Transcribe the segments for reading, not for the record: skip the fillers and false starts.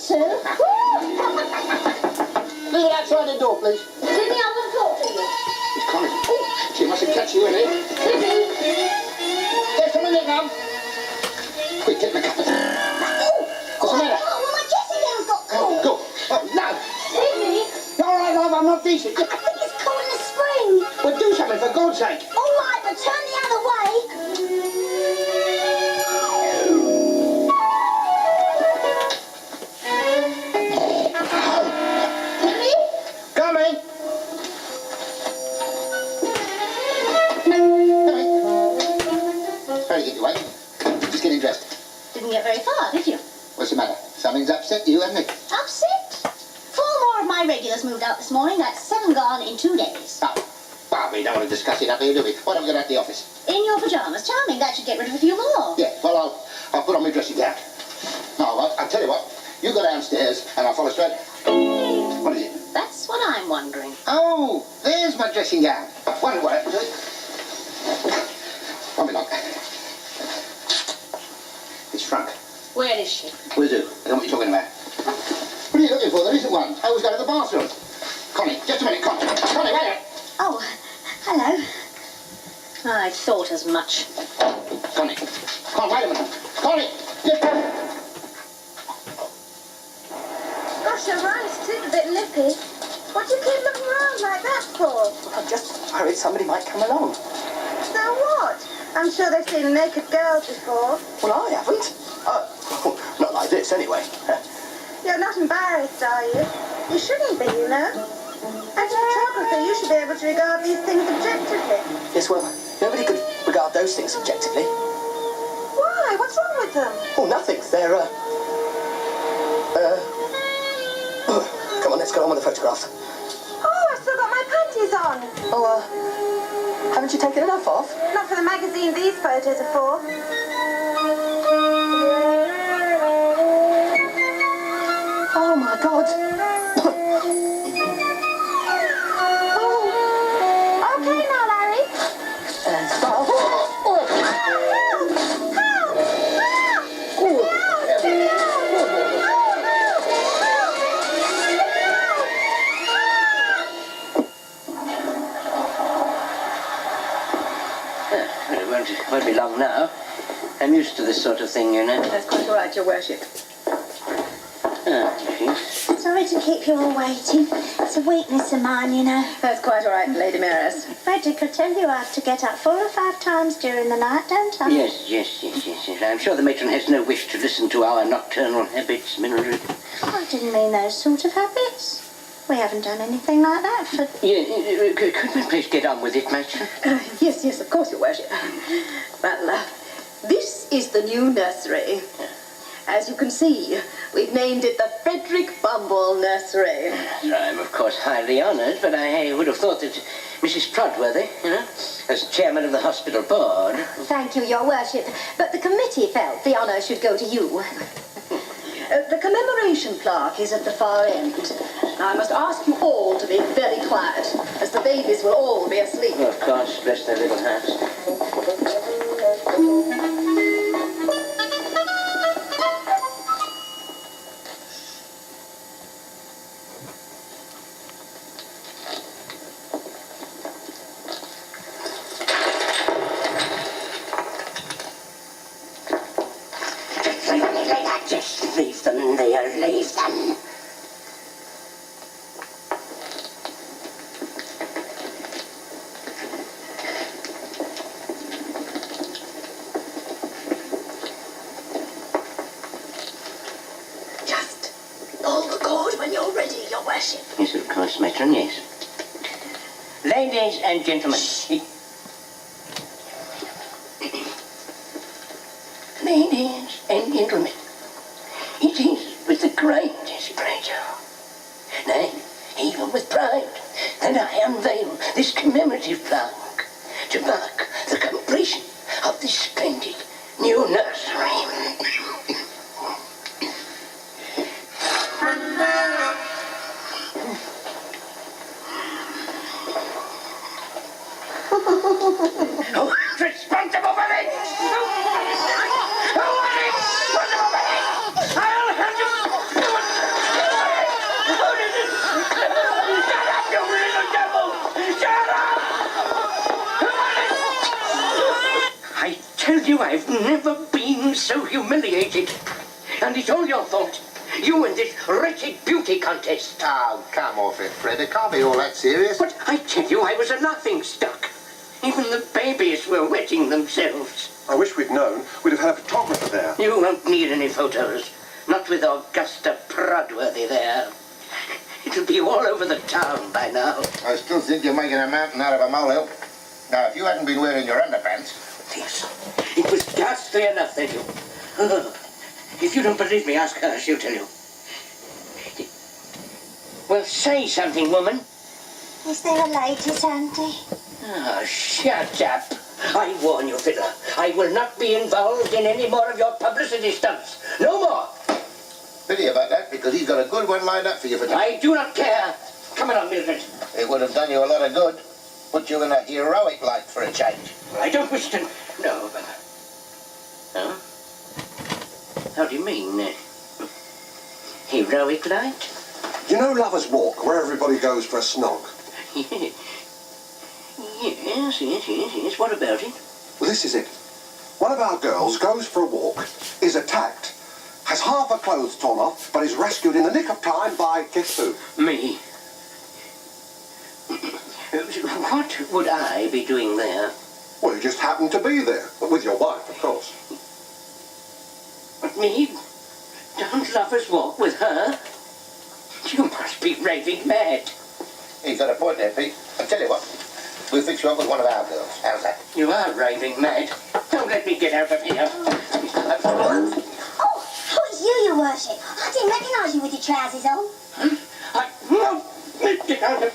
to. Leave it outside the door, please. Sydney, I want to talk to you. It's coming. Oh, she mustn't catch you in here. Sydney. Just a minute, Mum. Quick, get the cup of tea. What's the matter? Oh, well, my dressing gown's got cold. Go. Oh, no. Sydney. All right, love, I'm not decent. I think it's cold in the spring. Well, do something, for God's sake. All right, but turn the other way. Coming. Very good, you wait. Just getting dressed. Didn't get very far, did you? What's the matter? Something's upset you, hasn't it? Upset? 4 more of my regulars moved out this morning. That's 7 gone in 2 days. Oh, well, we don't want to discuss it up here, do we? Why don't we go down to the office? In your pyjamas. Charming. That should get rid of a few more. Yeah, well, I'll put on my dressing gown. No, I'll tell you what. You go downstairs and I'll follow straight. What is it? That's what I'm wondering. Oh, there's my dressing gown. One word. One minute. It's shrunk. Where is she? Where's who? I don't know what you're talking about. What are you looking for? There isn't one. I always go to the bathroom. Connie, just a minute, Connie. Connie, wait a minute. Oh, hello. I thought as much. Connie. Connie, wait a minute. Connie, just... Gosh, you're right, it is a bit lippy. What do you keep looking around like that for? I'm just worried somebody might come along. So what? I'm sure they've seen naked girls before. Well, I haven't. Not like this, anyway. You're not embarrassed, are you? You shouldn't be, you know. As a photographer, you should be able to regard these things objectively. Yes, well, nobody could regard those things objectively. Why? What's wrong with them? Oh, nothing. They're, come on, let's go on with the photographs. Oh, I've still got my panties on. Oh, haven't you taken enough off? Not for the magazine these photos are for. Oh, my God. Oh, okay now, Larry. Bob. It won't be long now. I'm used to this sort of thing, you know. That's quite all right, Your Worship. Sorry to keep you all waiting. It's a weakness of mine, you know. That's quite all right, Lady Mayoress. Frederick, I tell you I have to get up 4 or 5 times during the night, don't I? Yes. I'm sure the matron has no wish to listen to our nocturnal habits, Mildred. I didn't mean those sort of habits. We haven't done anything like that for... Yeah, could we please get on with it, matron? Yes, of course, Your Worship. Well, this is the new nursery. As you can see, we've named it the Frederick Bumble Nursery. I'm, of course, highly honoured, but I would have thought that Mrs. Prodworthy, you know, as chairman of the hospital board... Thank you, Your Worship, but the committee felt the honour should go to you. The commemoration plaque is at the far end. Now, I must ask you all to be very quiet, as the babies will all be asleep. Oh, of course, bless their little hearts. Just leave them there, leave them. Just pull the cord when you're ready, Your Worship. Yes, of course, matron, yes. Ladies and gentlemen. Ladies and gentlemen, it is with the greatest pleasure, nay, even with pride, that I unveil this commemorative plaque to mark the completion of this splendid new nursery. Who's responsible for this? Who is responsible for this? I'll have you. you, I've never been so humiliated. And it's all your fault. You and this wretched beauty contest. Oh, come off it, Fred. It can't be all that serious. But I tell you, I was a laughingstock. Even the babies were wetting themselves. I wish we'd known. We'd have had a photographer there. You won't need any photos. Not with Augusta Prodworthy there. It'll be all over the town by now. I still think you're making a mountain out of a molehill. Now, if you hadn't been wearing your underpants... Yes, it was ghastly enough, thank you. If you don't believe me, ask her. She'll tell you. Well, say something, woman. Is there a latest, Auntie? Ah, shut up. I warn you, Fiddler. I will not be involved in any more of your publicity stunts. No more. Pity about that, because he's got a good one lined up for you for tonight. I do not care. Come on, Mildred. It would have done you a lot of good. Put you in a heroic light for a change. I don't wish to... No. Huh? How do you mean? Heroic light? You know Lovers Walk, where everybody goes for a snog? Yes. What about it? Well, this is it. One of our girls goes for a walk, is attacked, has half her clothes torn off, but is rescued in the nick of time by, guess who? Me. What would I be doing there? Well, you just happened to be there. With your wife, of course. But me? Don't lovers walk with her? You must be raving mad. He's got a point there, Pete. I'll tell you what. We'll fix you up with one of our girls. How's that? You are raving mad. Don't let me get out of here. Oh, it's you, your worship. I didn't recognise you with your trousers on. No. Get out of...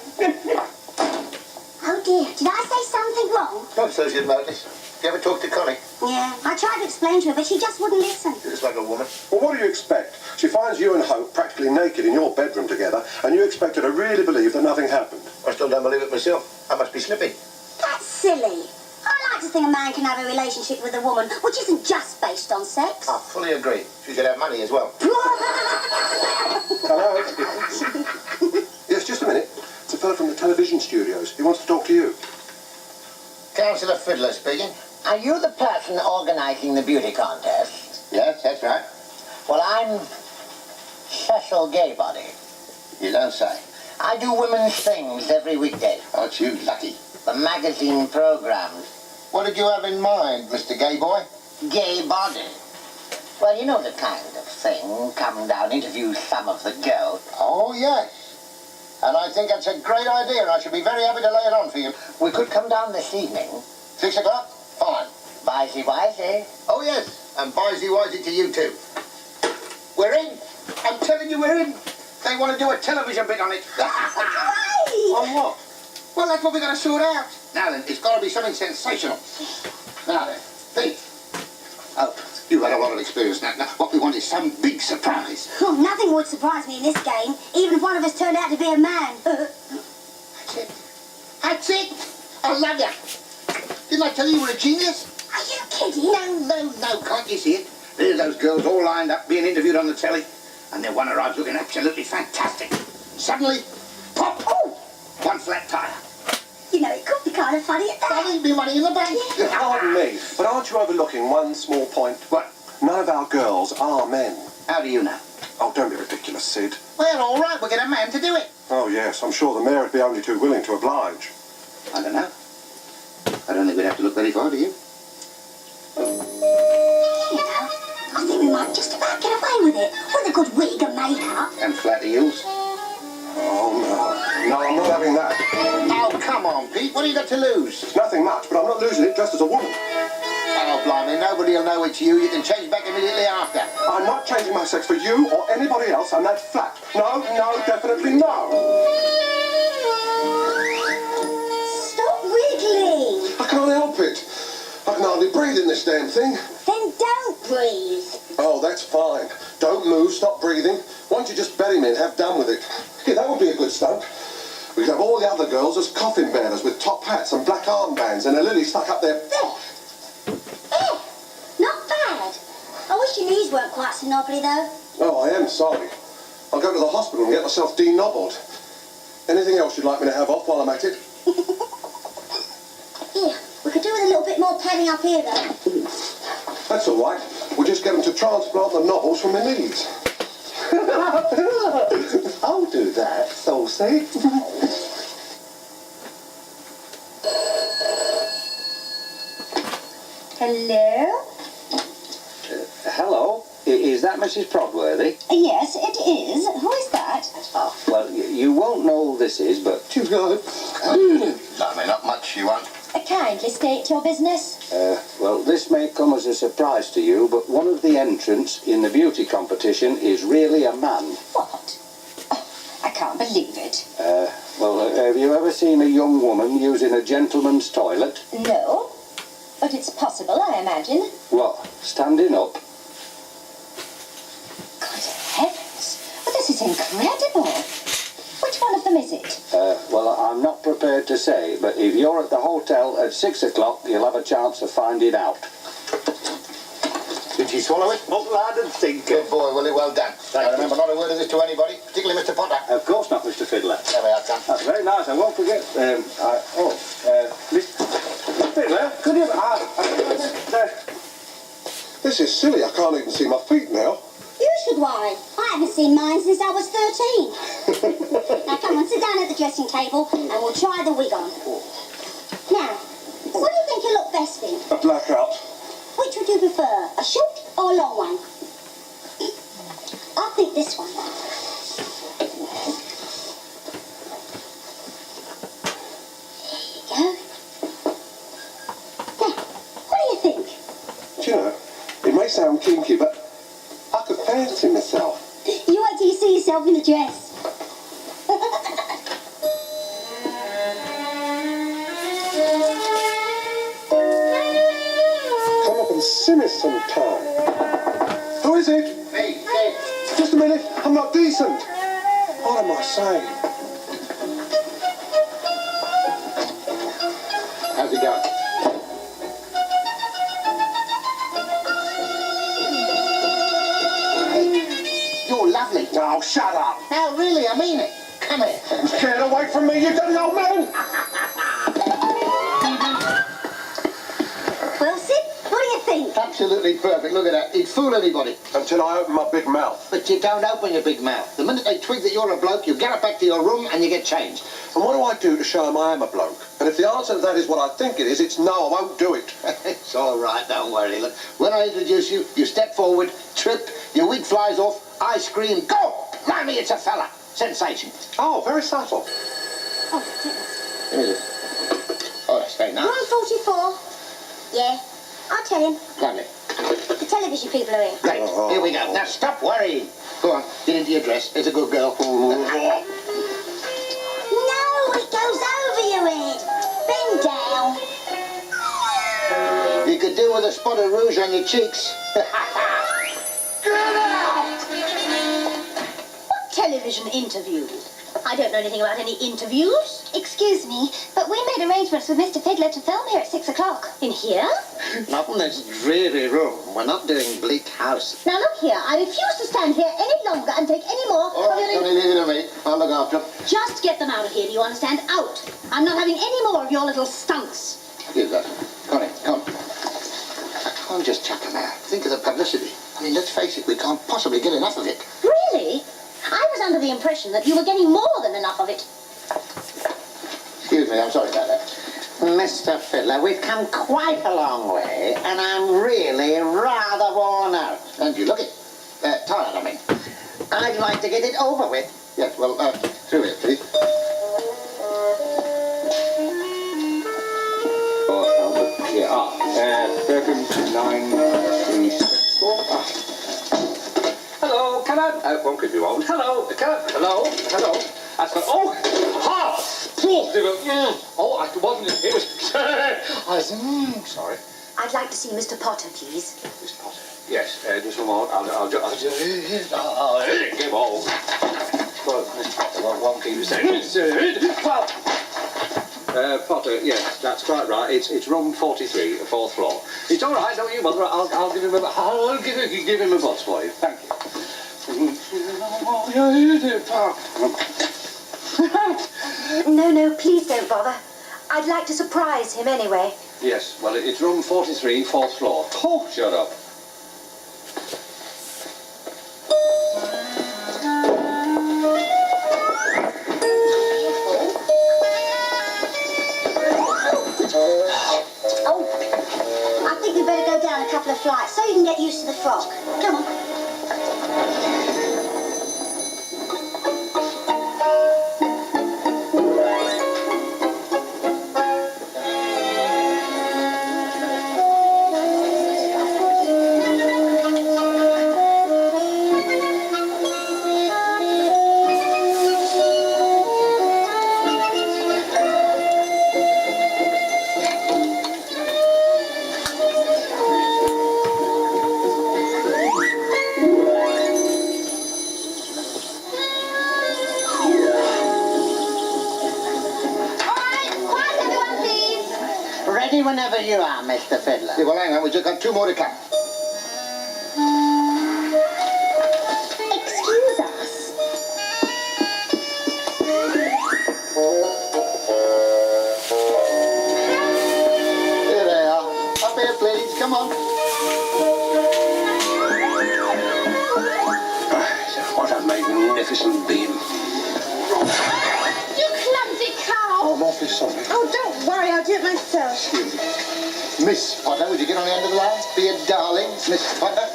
Oh dear, did I say something wrong? Not so you'd notice. You ever talk to Connie? Yeah, I tried to explain to her, but she just wouldn't listen. Just like a woman. Well, what do you expect? She finds you and Hope practically naked in your bedroom together, and you expect her to really believe that nothing happened. I still don't believe it myself. I must be slipping. That's silly. I like to think a man can have a relationship with a woman which isn't just based on sex. I fully agree. She should have money as well. Hello? Yes, just a minute. It's a fellow from the television studios. He wants to talk to you. Councillor Fiddler speaking. Are you the person organising the beauty contest? Yes, that's right. Well, I'm Cecil Gaybody. You don't say. I do women's things every weekday. Aren't you lucky? The magazine programmes. What did you have in mind, Mr. Gay Boy? Gay body. Well, you know the kind of thing. Come down, interview some of the girls. Oh, yes. And I think that's a great idea, and I should be very happy to lay it on for you. We could come down this evening. 6 o'clock? Fine. Wisey, wisey. Oh, yes. And wisey to you, too. We're in. I'm telling you, we're in. They want to do a television bit on it. On what? Well, that's what we've got to sort out. Now then, it's got to be something sensational. Now then, Pete. Oh, you've had a lot of experience now. Now, what we want is some big surprise. Oh, nothing would surprise me in this game, even if one of us turned out to be a man. That's it. That's it. I love you. Didn't I tell you were a genius? Are you kidding? No, can't you see it? There's those girls all lined up being interviewed on the telly, and then one arrives looking absolutely fantastic. Suddenly, pop! Oh! One flat tire. You know, it could be kind of funny at that. That ain't me money in the bank. Pardon me, but aren't you overlooking one small point? What? None of our girls are men. How do you know? Oh, don't be ridiculous, Sid. Well, all right, we'll get a man to do it. Oh, yes, I'm sure the mayor would be only too willing to oblige. I don't know. I don't think we'd have to look very far, do you? You know, I think we might just about get away with it. With a good wig and makeup. And flat heels. Oh, no. No, I'm not having that. Oh, come on, Pete. What have you got to lose? It's nothing much, but I'm not losing it just as a woman. Oh, blimey, nobody will know it's you. You can change back immediately after. I'm not changing my sex for you or anybody else, and that's flat. No, definitely no. Stop wiggling. I can't help it. I can hardly breathe in this damn thing. Then don't breathe. Oh, that's fine. Don't move, stop breathing. Why don't you just bury me and have done with it? Yeah, that would be a good stunt. We could have all the other girls as coffin bearers with top hats and black armbands and a lily stuck up their... There. Not bad. I wish your knees weren't quite so knobbly, though. Oh, I am sorry. I'll go to the hospital and get myself denobbled. Anything else you'd like me to have off while I'm at it? Here, we could do with a little bit more padding up here, though. That's all right. We'll just get them to transplant the novels from the knees. I'll do that, Saucy. Hello? Hello, is that Mrs. Prodworthy? Yes, it is. Who is that? Well, you won't know who this is, but... Not much, you won't. Kindly state your business. Well, this may come as a surprise to you, but one of the entrants in the beauty competition is really a man. What? Oh, I can't believe it. Well, have you ever seen a young woman using a gentleman's toilet? No, but it's possible, I imagine. What, standing up? Good heavens! Well, this is incredible. Which one of them is it? Well, I'm not prepared to say, but if you're at the hotel at 6 o'clock, you'll have a chance of finding out. Did she swallow it? Not lad and think. Good boy, Willie, well done. I remember not a word of this to anybody, particularly Mr. Potter. Of course not, Mr. Fiddler. There we are, Tom. That's very nice. I won't forget. Mr. Fiddler, could you... This is silly. I can't even see my feet now. You should worry. I haven't seen mine since I was 13. Now, come on, sit down at the dressing table and we'll try the wig on. Now, what do you think you look best in? A blackout. Which would you prefer, a short or a long one? I think this one. There you go. Now, what do you think? Do you know, it may sound kinky, but I could fancy myself. You wait till you see yourself in the dress. Come up and see me sometime. Who is it? Me, Just a minute. I'm not decent. What am I saying? how's it going? You're lovely. Oh, shut up. No, really, I mean it. Come here. Get away from me, you dirty old man. Well, Sid, what do you think? Absolutely perfect. Look at that. He'd fool anybody. Until I open my big mouth. But you don't open your big mouth. The minute they twig that you're a bloke, you get it back to your room and you get changed. And what do I do to show them I am a bloke? And if the answer to that is what I think it is, it's no, I won't do it. It's all right, don't worry. Look, when I introduce you, you step forward, trip, your wig flies off, I scream, go! Blimey, it's a fella. Sensation. Oh, very subtle. Oh, goodness. Who is it? Oh, that's very nice. Room 44. Yeah, I'll tell him. Lovely. The television people are in. Great. Here we go. Now stop worrying. Go on, get into your dress. It's a good girl. No, it goes over your head. Bend down. You could do with a spot of rouge on your cheeks. What television interview? I don't know anything about any interviews. Excuse me, but we made arrangements with Mr. Fiddler to film here at 6 o'clock. In here? Not in this dreary room. We're not doing Bleak House. Now look here, I refuse to stand here any longer and take any more All right, of your... Tony, leave it to me. I'll look after him. Just get them out of here, do you understand? Out. I'm not having any more of your little stunts. Here's that. Connie, come. I can't just chuck him out. Think of the publicity. I mean, let's face it, we can't possibly get enough of it. Really? I was under the impression that you were getting more than enough of it. Excuse me, I'm sorry about that. Mr. Fiddler, we've come quite a long way, and I'm really rather worn out. And you look it. Tired, I mean. I'd like to get it over with. Yes, well, through here, please. Hello, can I... one could be wrong. Hello, hello. I thought, oh, ha! Oh, I wasn't... It was... I was... sorry. I'd like to see Mr. Potter, please. Miss Potter. Yes, just a moment. I'll just... Give all. Well, Miss Potter, one thing to say. Potter, yes, that's quite right. It's room 43, fourth floor. It's all right, don't you bother. I'll give him a... I'll give him a buzz for you. Thank you. No, please don't bother. I'd like to surprise him anyway. Yes, well, it's room 43, fourth floor. Oh, shut up. Oh, I think we better go down a couple of flights so you can get used to the frog. Come on. Ready whenever you are, Mr. Fiddler. Yeah, well, hang on, we've just got 2 more to come. Excuse us. Here they are. Up here, please. Come on. What a magnificent beam. You clumsy cow! I'm awfully sorry. Oh, don't worry, I'll do it myself. Excuse me. Miss Potter, would you get on the end of the line? Be a darling, Miss Potter.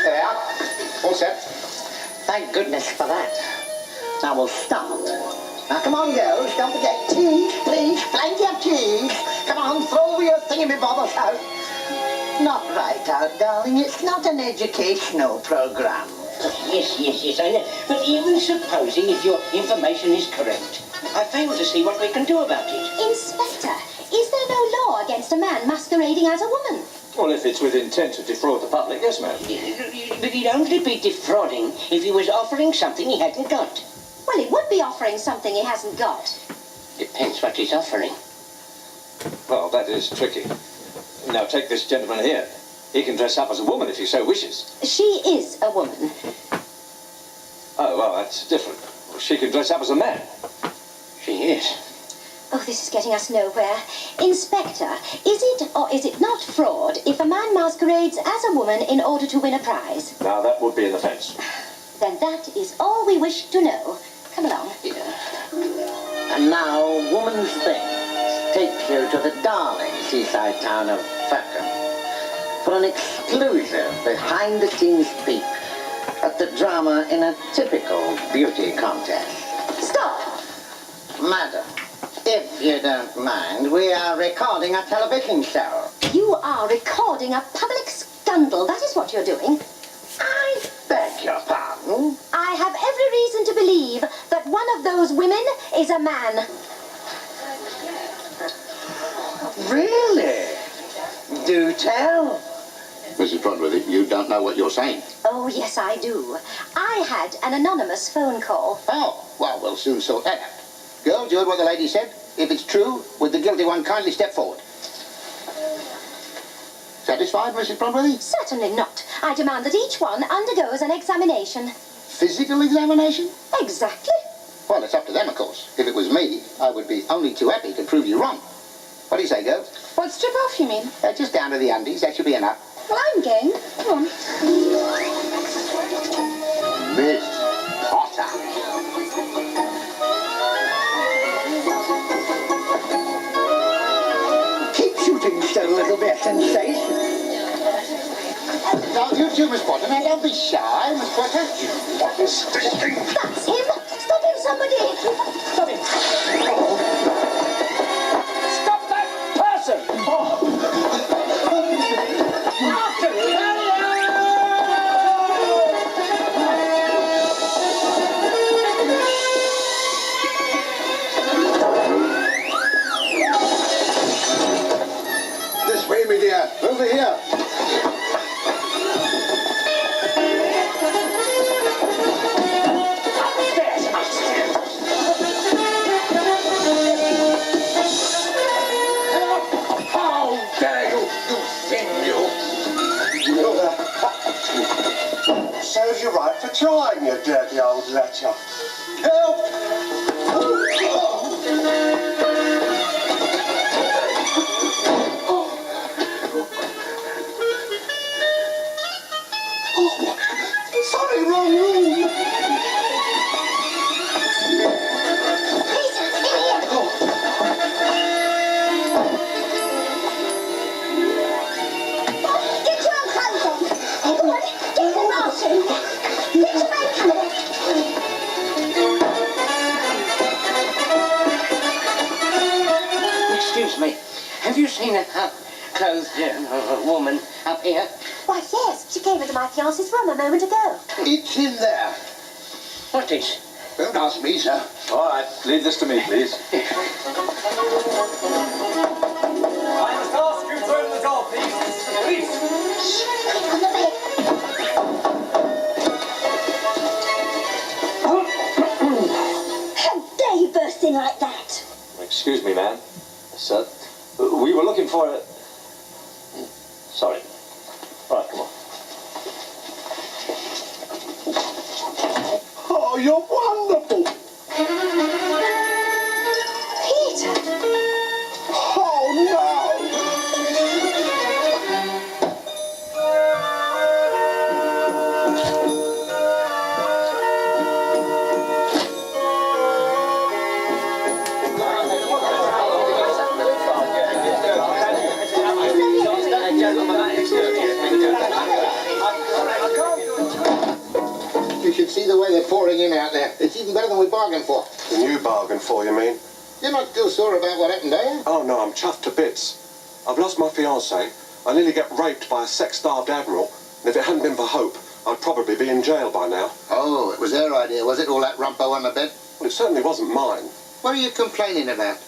There they are. All set. Thank goodness for that. Now we'll start. Now come on, girls, don't forget cheese, please, plenty of cheese. Come on, throw your thingy-bobbers out. Not right out, darling. It's not an educational program. Yes, I know. But even supposing if your information is correct, I fail to see what we can do about it. Inspector, is there no law against a man masquerading as a woman? Well, if it's with intent to defraud the public, yes, ma'am. But he'd only be defrauding if he was offering something he hadn't got. Well, he would be offering something he hasn't got. Depends what he's offering. Well, that is tricky. Now, take this gentleman here. He can dress up as a woman if he so wishes. She is a woman. Oh, well, that's different. Well, she can dress up as a man. She is. Oh, this is getting us nowhere. Inspector, is it or is it not fraud if a man masquerades as a woman in order to win a prize? Now, that would be an offence. Then that is all we wish to know. Come along. And now, woman's thing takes you to the darling seaside town of Virgini for an exclusive behind-the-scenes peek at the drama in a typical beauty contest. Stop! Madam, if you don't mind, we are recording a television show. You are recording a public scandal. That is what you're doing. I beg your pardon? I have every reason to believe that one of those women is a man. Really? Do tell. Mrs. Broadworthy, you don't know what you're saying. Oh, yes, I do. I had an anonymous phone call. Oh, well, we'll soon sort that out. Girls, you heard what the lady said? If it's true, would the guilty one kindly step forward? Satisfied, Mrs. Broadworthy? Certainly not. I demand that each one undergoes an examination. Physical examination? Exactly. Well, it's up to them, of course. If it was me, I would be only too happy to prove you wrong. What do you say, girls? What, strip off, you mean? Just down to the undies. That should be enough. Well, I'm game. Come on. Miss Potter. Keep shooting still, little bit sensation. Now, you too, Miss Potter. Now, don't be shy, Miss Potter. What is stinking? That's him. Stop him, somebody. Stop him! Stop that person! After him! This way, me dear. Over here. you right for trying, you dirty old lecher. Help! Sorry, wrong room. Get your own clothes on. Come on, get the Martian. Get your makeup. Excuse me, have you seen a clothed woman up here? Why, yes. She came into my fiancé's room a moment ago. It's in there. What is? Don't ask me, sir. All right, leave this to me, please. I must ask you to open the door, please. This is the police. Quick, on the bed. How dare you burst in like that? Excuse me, ma'am. Sir, we were looking for a... Sorry. All right, come on. Oh, you're wonderful. Peter! Oh, no. You should see the way they're pouring in out there. It's even better than we bargained for. The new bargain for, you mean? You're not still sore about what happened, are you? Oh, no, I'm chuffed to bits. I've lost my fiancée. I nearly get raped by a sex-starved admiral. And if it hadn't been for Hope, I'd probably be in jail by now. Oh, it was their idea, was it? All that rumpo on the bed? Well, it certainly wasn't mine. What are you complaining about?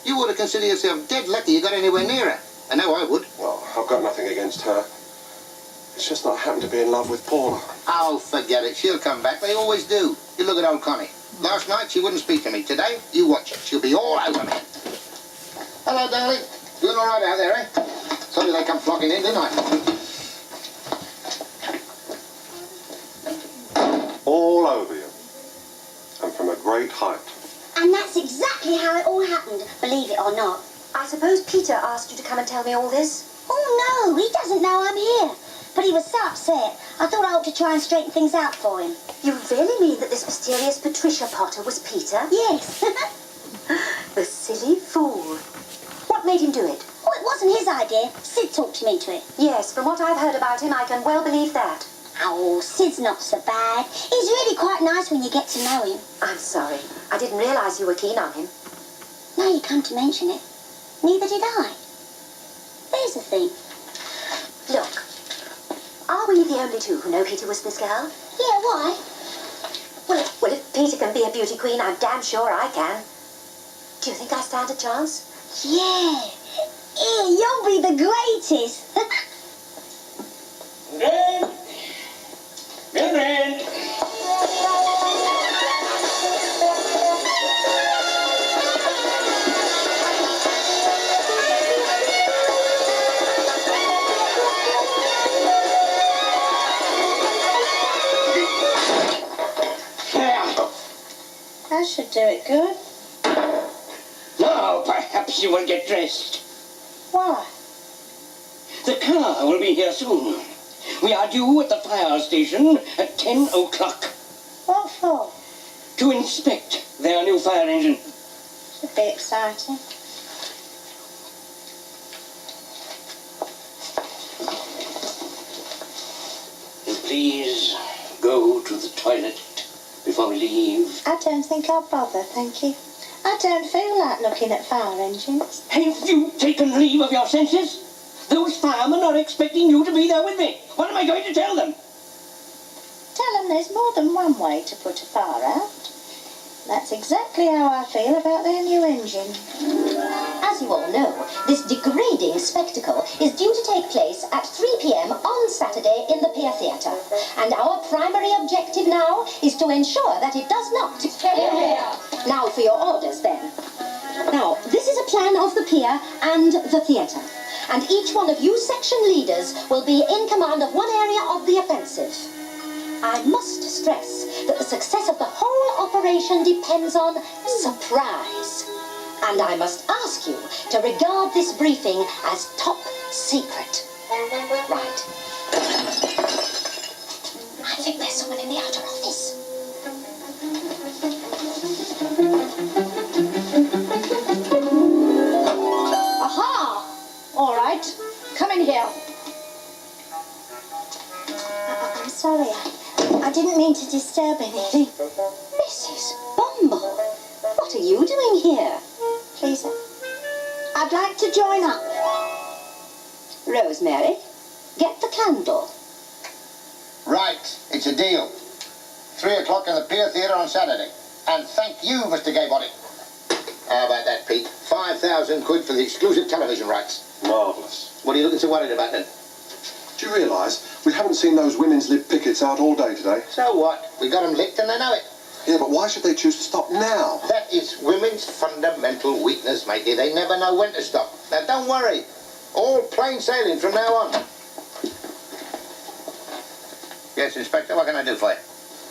You ought to consider yourself dead lucky you got anywhere near her. I know I would. Well, I've got nothing against her. It's just that I happen to be in love with Paula. Oh, forget it. She'll come back. They always do. You look at old Connie. Last night, she wouldn't speak to me. Today, you watch it. She'll be all over me. Hello, darling. Doing all right out there, eh? Told you they come flocking in, didn't I? All over you. And from a great height. And that's exactly how it all happened, believe it or not. I suppose Peter asked you to come and tell me all this? Oh, no, he doesn't know I'm here. But he was so upset, I thought I ought to try and straighten things out for him. You really mean that this mysterious Patricia Potter was Peter? Yes. The silly fool. What made him do it? Oh, it wasn't his idea. Sid talked him into it. Yes, from what I've heard about him, I can well believe that. Oh, Sid's not so bad. He's really quite nice when you get to know him. I'm sorry. I didn't realise you were keen on him. Now you come to mention it, neither did I. There's the thing. Look, are we the only two who know Peter was this girl? Yeah, why? Well, if Peter can be a beauty queen, I'm damn sure I can. Do you think I stand a chance? Yeah. You'll be the greatest. Mildred! Mildred! That should do it good. Now, perhaps you will get dressed. Why? The car will be here soon. We are due at the fire station at 10 o'clock What for? to inspect their new fire engine. Should be exciting. And please go to the toilet before we leave. I don't think I'll bother, thank you. I don't feel like looking at fire engines. Have you taken leave of your senses? Those firemen are expecting you to be there with me. What am I going to tell them? Tell them there's more than one way to put a fire out. That's exactly how I feel about their new engine. As you all know, this degrading spectacle is due to take place at 3 p.m. on Saturday in the Pier Theatre. And our primary objective now is to ensure that it does not. Now for your orders, then. Now, this is a plan of the pier and the theatre. And each one of you section leaders will be in command of one area of the offensive. I must stress that the success of the whole operation depends on surprise. And I must ask you to regard this briefing as top secret. Right. I think there's someone in the outer office. Aha! All right. Come in here. I'm sorry. I didn't mean to disturb anything. Mrs. Bumble, what are you doing here? Please, I'd like to join up. Rosemary, get the candle. Right, it's a deal. 3 o'clock in the Pier Theatre on Saturday. And thank you, Mr. Gaybody. How about that, Pete? 5,000 quid for the exclusive television rights. Marvellous. What are you looking so worried about then? Do you realise we haven't seen those women's lib pickets out all day today? So what? We got them licked and they know it. Yeah, but why should they choose to stop now? That is women's fundamental weakness, matey. They never know when to stop. Now, don't worry. All plain sailing from now on. Yes, Inspector, what can I do for you?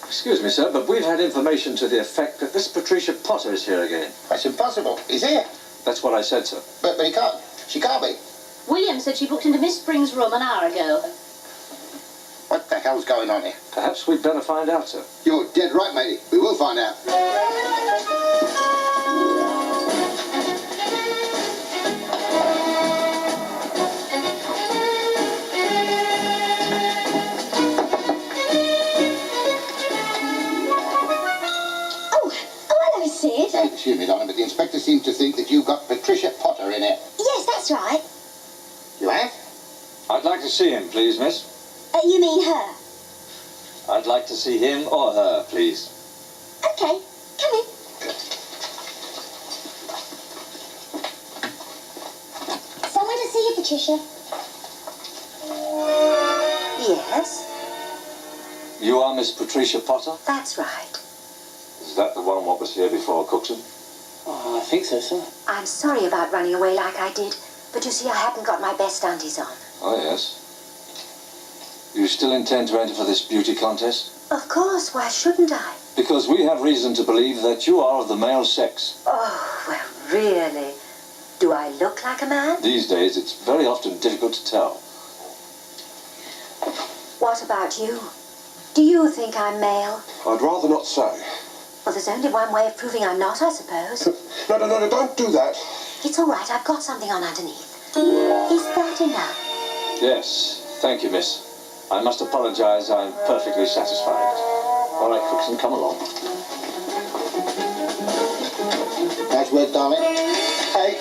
Excuse me, sir, but we've had information to the effect that this Patricia Potter is here again. That's impossible. He's here. That's what I said, sir. But he can't. She can't be. William said she booked into Miss Spring's room an hour ago. What the hell's going on here? Perhaps we'd better find out, sir. You're dead right, matey. We will find out. Hello, Sid. Excuse me, Donna, but the inspector seems to think that you've got Patricia Potter in here. Yes, that's right. You have? I'd like to see him, please, miss. You mean her? I'd like to see him or her, please. Okay, come in. Someone to see you, Patricia. Yes, You are Miss Patricia Potter? that's right. Is that the one what was here before Cookson? Oh, I think so, sir. I'm sorry about running away like I did, but you see, I hadn't got my best undies on. Oh, yes. You still intend to enter for this beauty contest? Of course, why shouldn't I? Because we have reason to believe that you are of the male sex. Oh, well, really? Do I look like a man? These days, it's very often difficult to tell. What about you? Do you think I'm male? I'd rather not say. Well, there's only one way of proving I'm not, I suppose. No, don't do that. It's all right, I've got something on underneath. Is that enough? Yes, thank you, miss. I must apologize, I'm perfectly satisfied. All right, Cookson, come along. Nice work, darling. Hey.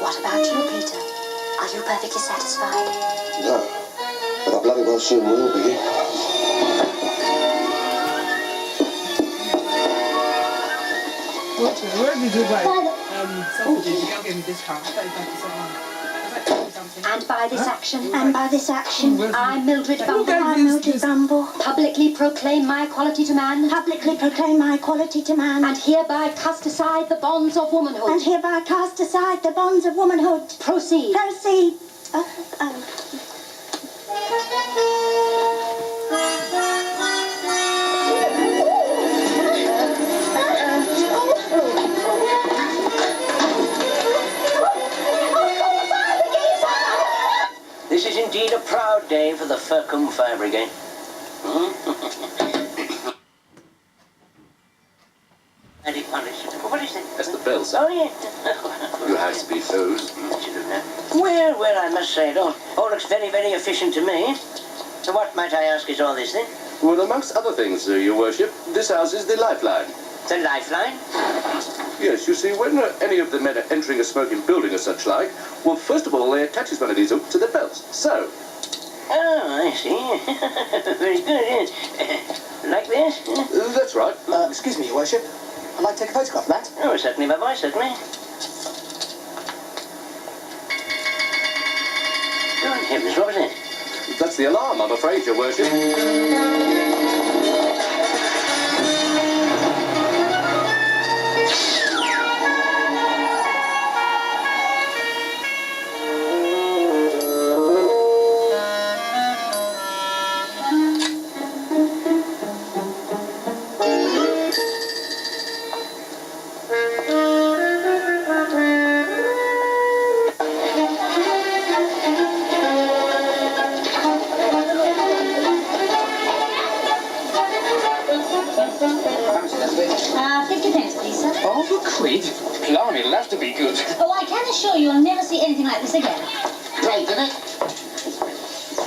What about you, Peter? Are you perfectly satisfied? No, but I bloody well soon will be. Where did you buy sausages? You gave me discount. 35%. And by this action, And by this action, I, Mildred Bumble, I, Mildred Bumble, publicly proclaim my equality to man, publicly proclaim my equality to man, and hereby cast aside the bonds of womanhood. and hereby cast aside the bonds of womanhood. Proceed. Proceed. This is indeed a proud day for the Fircombe Fire Brigade. What is that? That's the bell, sir. Oh, yeah. You high-speed hose. Well, I must say it all looks very, very efficient to me. So what, might I ask, is all this then? Well, amongst other things, Your Worship, this house is the lifeline. The lifeline? Yes, you see, when any of the men are entering a smoking building or such like, well, first of all, they attach one of these hooks to their belts. So. Oh, I see. Very good, yes. Like this? That's right. Excuse me, Your Worship. I'd like to take a photograph of that. Oh, certainly, my boy, certainly. Good heavens, what was that? That's the alarm, I'm afraid, Your Worship. Blimey, it'll have to be good. Oh, I can assure you I'll never see anything like this again. Great, isn't it?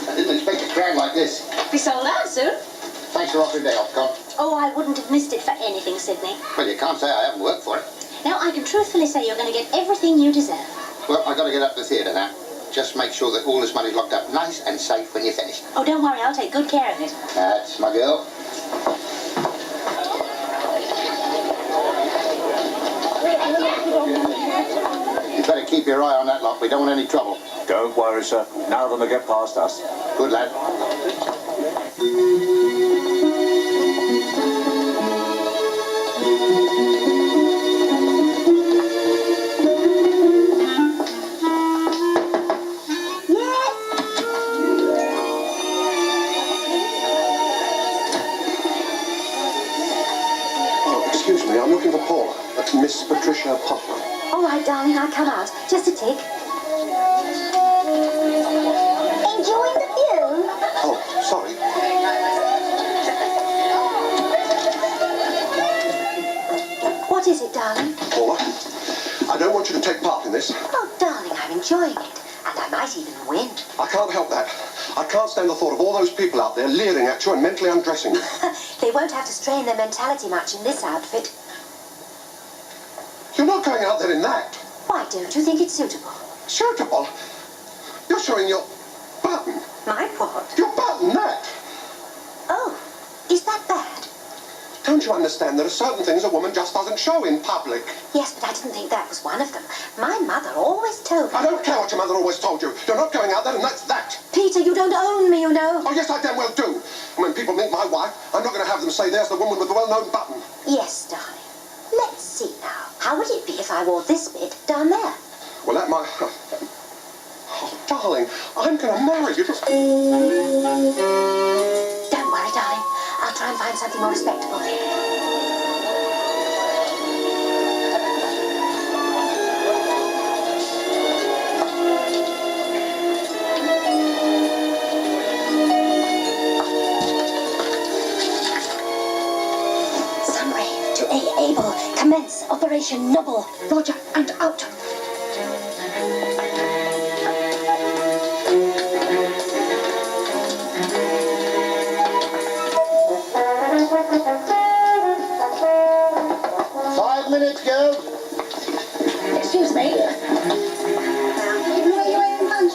I didn't expect a crowd like this. Be sold out soon. Thanks for offering day off, Con. Oh, I wouldn't have missed it for anything, Sydney. Well, you can't say I haven't worked for it. Now, I can truthfully say you're going to get everything you deserve. Well, I've got to get up to the theatre now. Just make sure that all this money's locked up nice and safe when you're finished. Oh, don't worry, I'll take good care of it. That's my girl. You better keep your eye on that lot. We don't want any trouble. Don't worry, sir. None of them will get past us. Good lad. Oh, excuse me, I'm looking for Paula. Miss Patricia Potter. All right, darling, I'll come out. Just a tick. Enjoying the view? Oh, sorry. What is it, darling? Paula, I don't want you to take part in this. Oh, darling, I'm enjoying it. And I might even win. I can't help that. I can't stand the thought of all those people out there leering at you and mentally undressing you. They won't have to strain their mentality much in this outfit. You're not going out there in that. Why don't you think it's suitable? Suitable? You're showing your button. My what? Your button, that. Oh, is that bad? Don't you understand there are certain things a woman just doesn't show in public? Yes, but I didn't think that was one of them. My mother always told me. I don't care what your mother always told you. You're not going out there and that's that. Peter, you don't own me, you know. Oh, yes, I damn well do. And when people meet my wife, I'm not going to have them say there's the woman with the well-known button. Yes, darling. Let's see now. How would it be if I wore this bit down there? Well, that might... Oh, darling, I'm going to marry you. Don't worry, darling. I'll try and find something more respectable. Summary to A. Able. Commence Operation Noble. Roger, and out. Excuse me. Where you wearing lunch?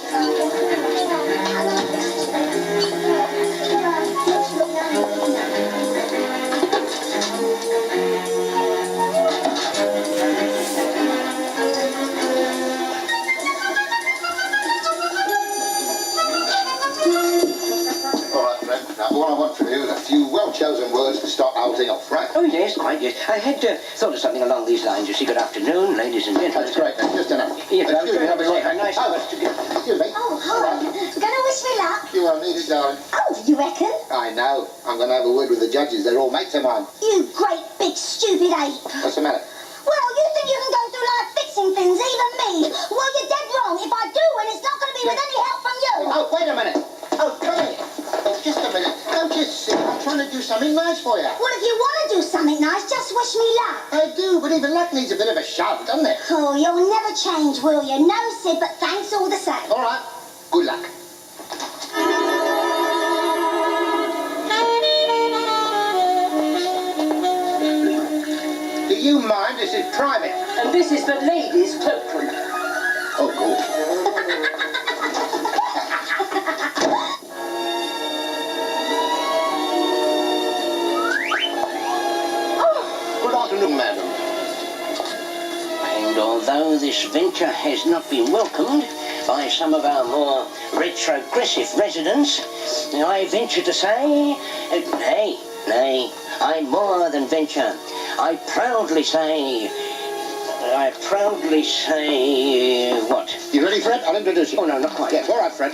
12 words to start the whole thing off, right? Oh, yes, quite, yes. I had thought of something along these lines. You see, good afternoon, ladies and gentlemen. That's great, that's just enough. Yes, I was Excuse me, going to I'll be say, right how nice back. of us to get... Excuse me. Oh, hi. Gonna wish me luck? You won't need it, darling. Oh, you reckon? I know. I'm going to have a word with the judges. They're all mates of mine. You great big stupid ape. What's the matter? Well, you think you can go through life fixing things, even me? Well, you're dead wrong. If I do win, it's not going to be with any help from you. Oh, wait a minute. Oh, come here. Oh, just a minute. Don't you see? I'm trying to do something nice for you. Well, if you want to do something nice, just wish me luck. I do, but even luck needs a bit of a shove, doesn't it? Oh, you'll never change, will you? No, Sid, but thanks all the same. All right. Good luck. Do you mind? This is private. And this is the ladies' cloakroom. Oh, good. Good afternoon, madam. And although this venture has not been welcomed by some of our more retrogressive residents, I venture to say, nay, I more than venture. I proudly say, what? You ready, Fred? I'll introduce you. Oh, no, not quite. Yes, all right, Fred.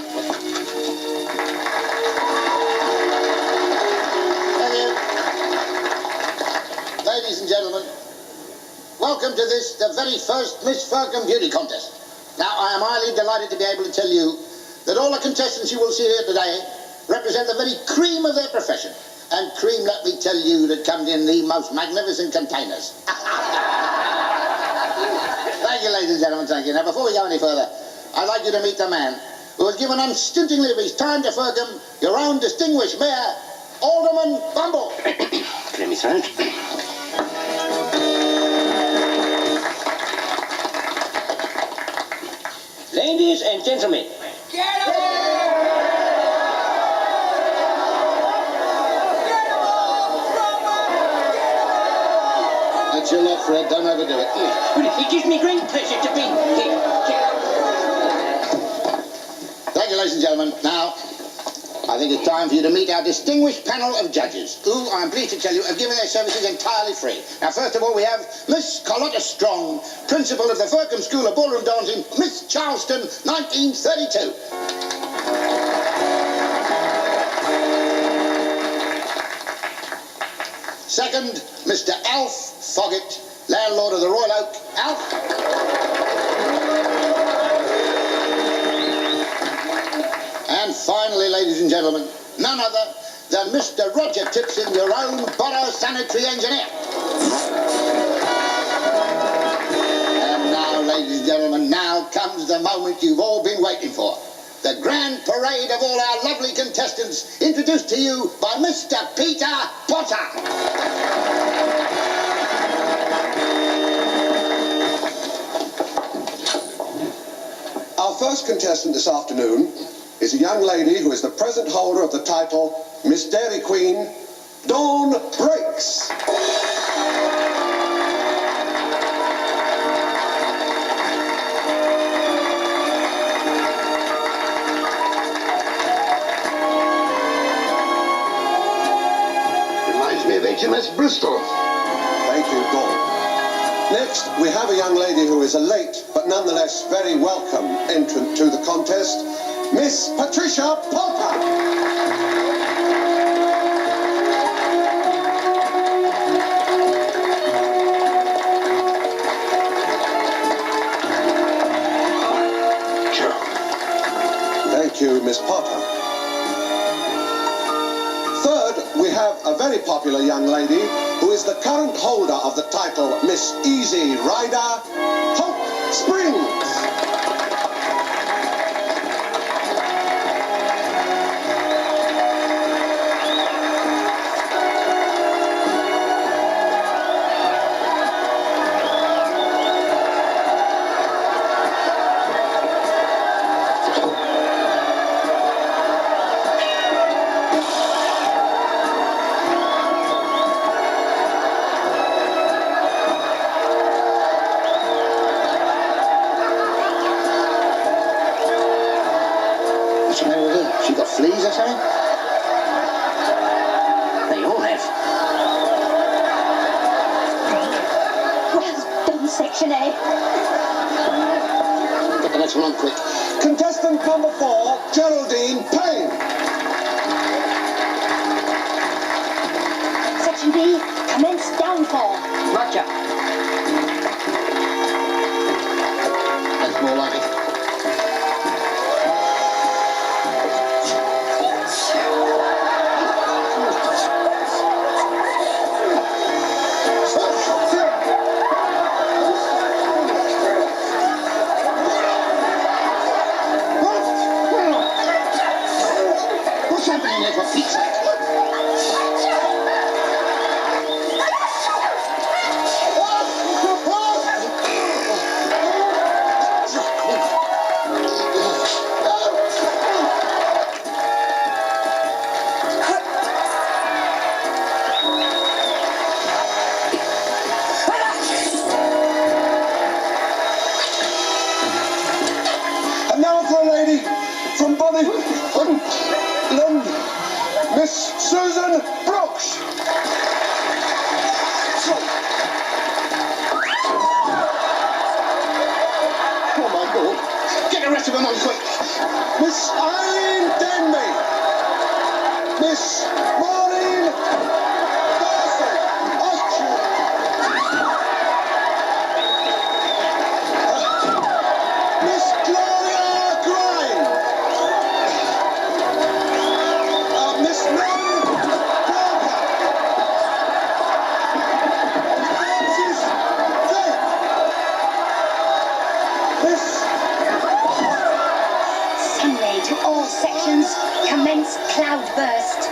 Ladies and gentlemen, welcome to this, the very first Miss Fergus Beauty Contest. Now, I am highly delighted to be able to tell you that all the contestants you will see here today represent the very cream of their profession. And cream, let me tell you, that comes in the most magnificent containers. Thank you, ladies and gentlemen, thank you. Now, before we go any further, I'd like you to meet the man who has given unstintingly of his time to Firkham, your own distinguished mayor, Alderman Bumble. Clear me throat. Ladies and gentlemen. That's your lot, Fred. Don't overdo it. Well, it gives me great pleasure to be here. Thank you, ladies and gentlemen. Now, I think it's time for you to meet our distinguished panel of judges, who, I'm pleased to tell you, have given their services entirely free. Now, first of all, we have Miss Carlotta Strong, principal of the Firkham School of Ballroom Dancing, Miss Charleston, 1932. Second, Mr. Alf Foggett, landlord of the Royal Oak. Alf. And finally, ladies and gentlemen, none other than Mr. Roger Tipson, your own borough sanitary engineer. And now, ladies and gentlemen, now comes the moment you've all been waiting for. The grand parade of all our lovely contestants, introduced to you by Mr. Peter Potter. Our first contestant this afternoon is a young lady who is the present holder of the title Miss Dairy Queen, Dawn Breaks. Reminds me of HMS Bristol. Thank you, Dawn. Next, we have a young lady who is a late but nonetheless very welcome entrant to the contest, Miss Patricia Polka. Thank you, Miss Potter. Third, we have a very popular young lady who is the current holder of the title Miss Easy Rider, Hope Springs. What's the matter with her? She got fleas or something? They all have. Well done, Section A. Get the next one on quick. Contestant number 4, Geraldine Payne. Section B, commence downfall. Roger. That's more like it. What's happening there for Pete's sake? And now for a lady from Bonnie, London, Miss Susan Brooks. Oh, my God. Get the rest of them on quick. Miss Eileen Denby. Miss Maureen Darcy. Miss Gloria Grime. Miss Nan Walker. preparations, commence cloudburst.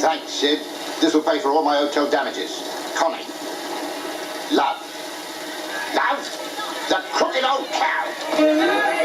Thanks, Sid. This will pay for all my hotel damages. Connie. Love. Love? The crooked old cow.